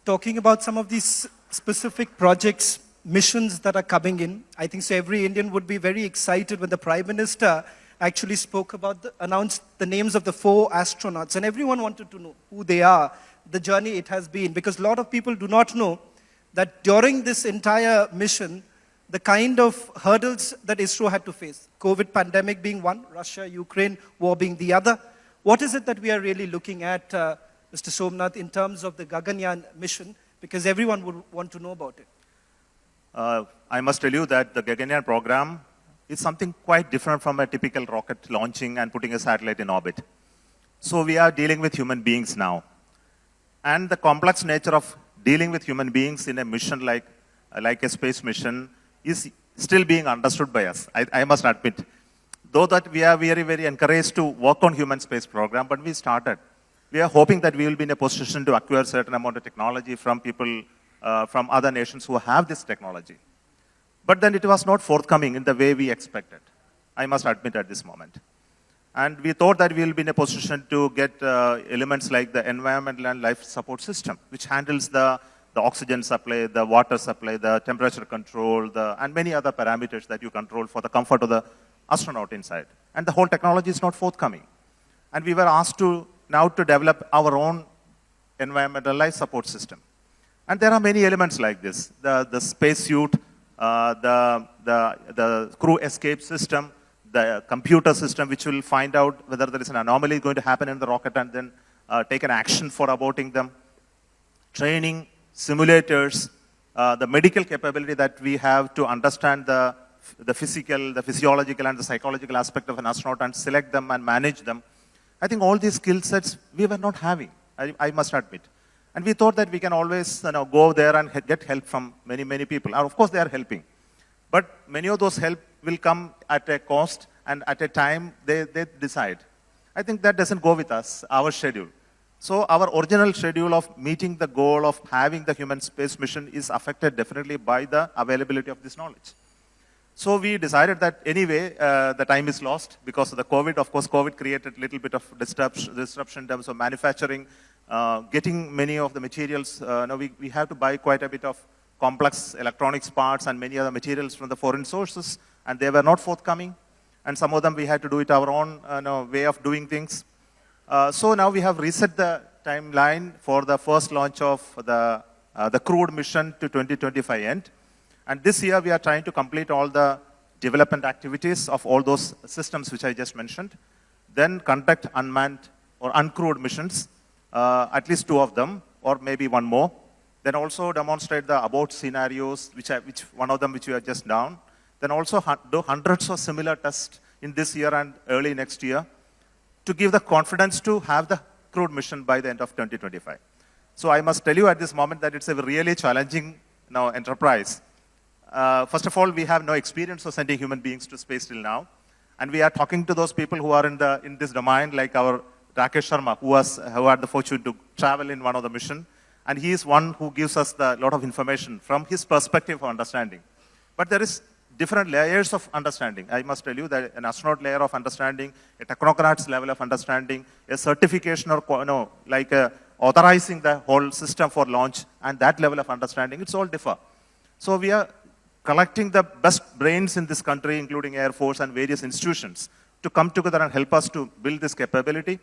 talking about some of these specific projects, missions that are coming in. I think so every Indian would be very excited when the Prime Minister actually spoke about, announced the names of the 4 astronauts, and everyone wanted to know who they are, the journey it has been, because a lot of people do not know that during this entire mission, the kind of hurdles that ISRO had to face, COVID pandemic being one, Russia-Ukraine war being the other. What is it that we are really looking at, Mr. Somnath, in terms of the Gaganyaan mission? Because everyone would want to know about it. I must tell you that the Gaganyaan program is something quite different from a typical rocket launching and putting a satellite in orbit. So we are dealing with human beings now. And the complex nature of dealing with human beings in a mission like a space mission is still being understood by us, I must admit. Though that we are very, very encouraged to work on human space program, but we started. We are hoping that we will be in a position to acquire certain amount of technology from people from other nations who have this technology. But then it was not forthcoming in the way we expected, I must admit at this moment. And we thought that we will be in a position to get elements like the environmental and life support system, which handles the oxygen supply, the water supply, the temperature control, and many other parameters that you control for the comfort of the astronaut inside. And the whole technology is not forthcoming. And we were asked to now to develop our own environmental life support system. And there are many elements like this. The spacesuit, the crew escape system, the computer system which will find out whether there is an anomaly going to happen in the rocket and then take an action for aborting them. Training, simulators, the medical capability that we have to understand the physical, the physiological and the psychological aspect of an astronaut and select them and manage them. I think all these skill sets we were not having, I must admit. And we thought that we can always go there and get help from many, many people. And of course, they are helping. But many of those help will come at a cost and at a time they decide. I think that doesn't go with us, our schedule. So our original schedule of meeting the goal of having the human space mission is affected definitely by the availability of this knowledge. So we decided that anyway, the time is lost because of the COVID. Of course, COVID created a little bit of disruption in terms of manufacturing, getting many of the materials. Now we have to buy quite a bit of complex electronics parts and many other materials from the foreign sources, and they were not forthcoming. And some of them we had to do it our own way of doing things. So now we have reset the timeline for the first launch of the crewed mission to 2025 end. And this year we are trying to complete all the development activities of all those systems which I just mentioned. Then conduct unmanned or uncrewed missions, at least 2 of them, or maybe 1 more. Then also demonstrate the abort scenarios, which one of them which we have just done. Then also do hundreds of similar tests in this year and early next year to give the confidence to have the crewed mission by the end of 2025. So I must tell you at this moment that it's a really challenging enterprise. First of all, we have no experience of sending human beings to space till now. And we are talking to those people who are in this domain, like our Rakesh Sharma, who had the fortune to travel in one of the mission. And he is one who gives us a lot of information from his perspective of understanding. But there is different layers of understanding. I must tell you that an astronaut layer of understanding, a technocrat's level of understanding, a certification or authorizing the whole system for launch, and that level of understanding, it's all differ. So we are collecting the best brains in this country, including Air Force and various institutions, to come together and help us to build this capability.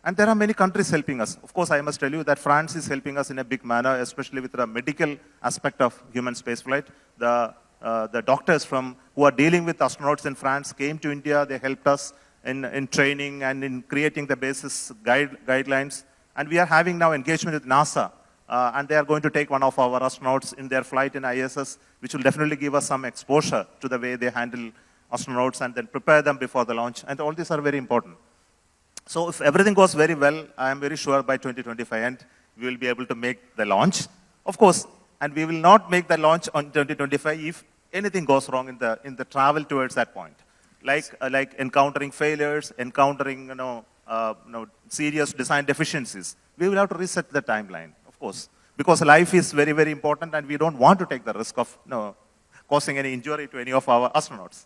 And there are many countries helping us. Of course, I must tell you that France is helping us in a big manner, especially with the medical aspect of human spaceflight. The doctors who are dealing with astronauts in France came to India. They helped us in training and in creating the basis guidelines. And we are having now engagement with NASA. And they are going to take one of our astronauts in their flight in ISS, which will definitely give us some exposure to the way they handle astronauts and then prepare them before the launch. And all these are very important. So if everything goes very well, I am very sure by 2025 end, we will be able to make the launch. Of course, and we will not make the launch on 2025 if anything goes wrong in the travel towards that point. Like encountering failures, encountering serious design deficiencies. We will have to reset the timeline. Of course, because life is very, very important and we don't want to take the risk of causing any injury to any of our astronauts.